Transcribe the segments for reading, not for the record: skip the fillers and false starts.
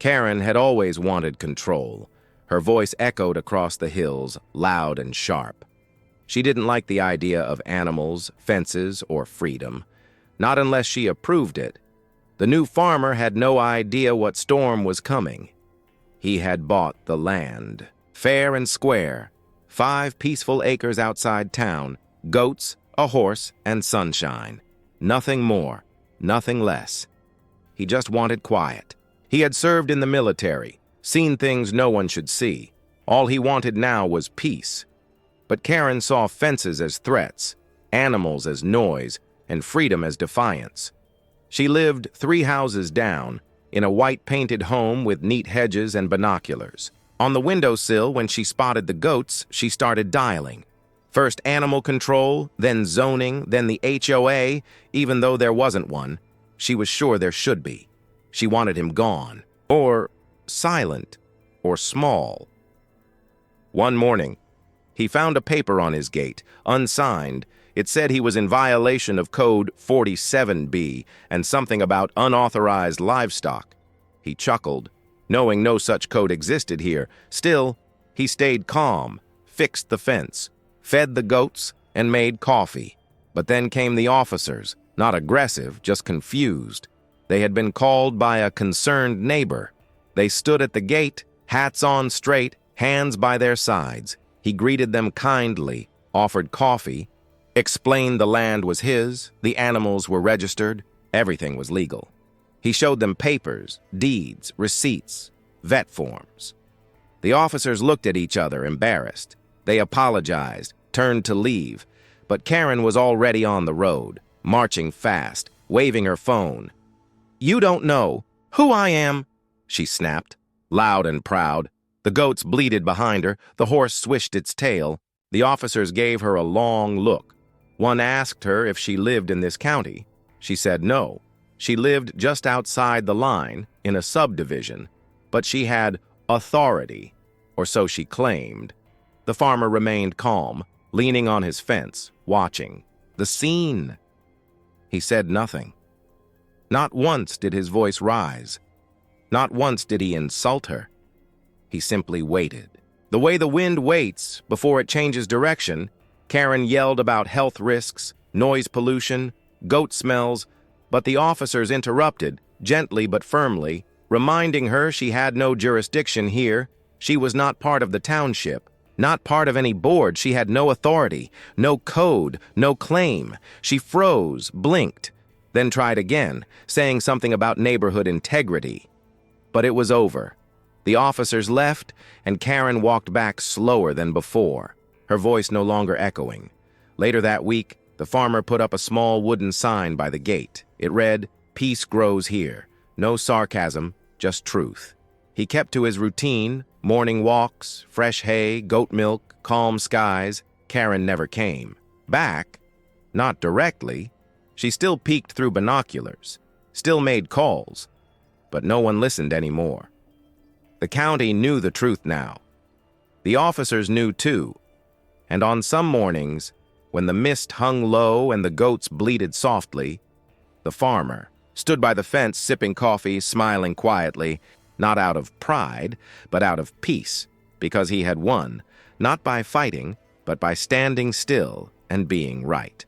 Karen had always wanted control. Her voice echoed across the hills, loud and sharp. She didn't like the idea of animals, fences, or freedom. Not unless she approved it. The new farmer had no idea what storm was coming. He had bought the land, fair and square, 5 peaceful acres outside town, goats, a horse, and sunshine. Nothing more, nothing less. He just wanted quiet. He had served in the military, seen things no one should see. All he wanted now was peace. But Karen saw fences as threats, animals as noise, and freedom as defiance. She lived 3 houses down, in a white-painted home with neat hedges and binoculars. On the windowsill, when she spotted the goats, she started dialing. First animal control, then zoning, then the HOA, even though there wasn't one. She was sure there should be. She wanted him gone, or silent, or small. One morning, he found a paper on his gate, unsigned. It said he was in violation of Code 47B and something about unauthorized livestock. He chuckled, knowing no such code existed here. Still, he stayed calm, fixed the fence, fed the goats, and made coffee. But then came the officers, not aggressive, just confused. They had been called by a concerned neighbor. They stood at the gate, hats on straight, hands by their sides. He greeted them kindly, offered coffee, explained the land was his, the animals were registered, everything was legal. He showed them papers, deeds, receipts, vet forms. The officers looked at each other, embarrassed. They apologized, turned to leave, but Karen was already on the road, marching fast, waving her phone. "You don't know who I am," she snapped, loud and proud. The goats bleated behind her, the horse swished its tail. The officers gave her a long look. One asked her if she lived in this county. She said no. She lived just outside the line, in a subdivision, but she had authority, or so she claimed. The farmer remained calm, leaning on his fence, watching. The scene. He said nothing. Not once did his voice rise. Not once did he insult her. He simply waited. The way the wind waits before it changes direction, Karen yelled about health risks, noise pollution, goat smells, but the officers interrupted, gently but firmly, reminding her she had no jurisdiction here. She was not part of the township, not part of any board. She had no authority, no code, no claim. She froze, blinked, then tried again, saying something about neighborhood integrity. But it was over. The officers left, and Karen walked back slower than before, her voice no longer echoing. Later that week, the farmer put up a small wooden sign by the gate. It read, "Peace grows here." No sarcasm, just truth. He kept to his routine, morning walks, fresh hay, goat milk, calm skies. Karen never came. Back? Not directly. She still peeked through binoculars, still made calls, but no one listened anymore. The county knew the truth now. The officers knew too, and on some mornings, when the mist hung low and the goats bleated softly, the farmer stood by the fence sipping coffee, smiling quietly, not out of pride, but out of peace, because he had won, not by fighting, but by standing still and being right.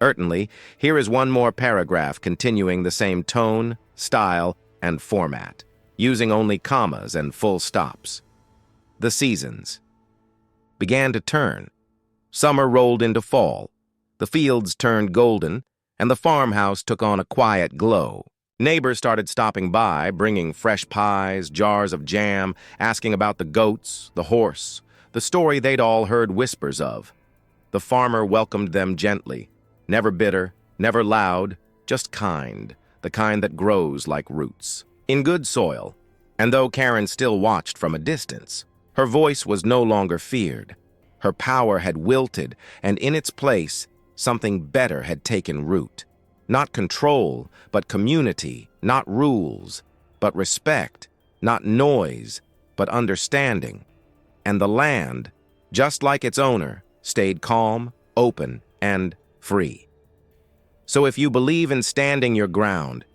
Urgently, here is one more paragraph continuing the same tone, style, and format, using only commas and full stops. The seasons began to turn. Summer rolled into fall. The fields turned golden, and the farmhouse took on a quiet glow. Neighbors started stopping by, bringing fresh pies, jars of jam, asking about the goats, the horse, the story they'd all heard whispers of. The farmer welcomed them gently, never bitter, never loud, just kind, the kind that grows like roots, in good soil. And though Karen still watched from a distance, her voice was no longer feared. Her power had wilted, and in its place, something better had taken root. Not control, but community, not rules, but respect, not noise, but understanding. And the land, just like its owner, stayed calm, open, and free. So if you believe in standing your ground,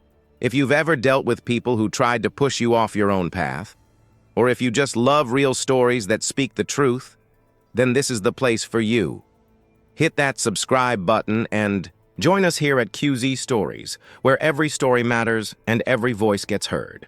If you've ever dealt with people who tried to push you off your own path, or if you just love real stories that speak the truth, then this is the place for you. Hit that subscribe button and join us here at QZ Stories, where every story matters and every voice gets heard.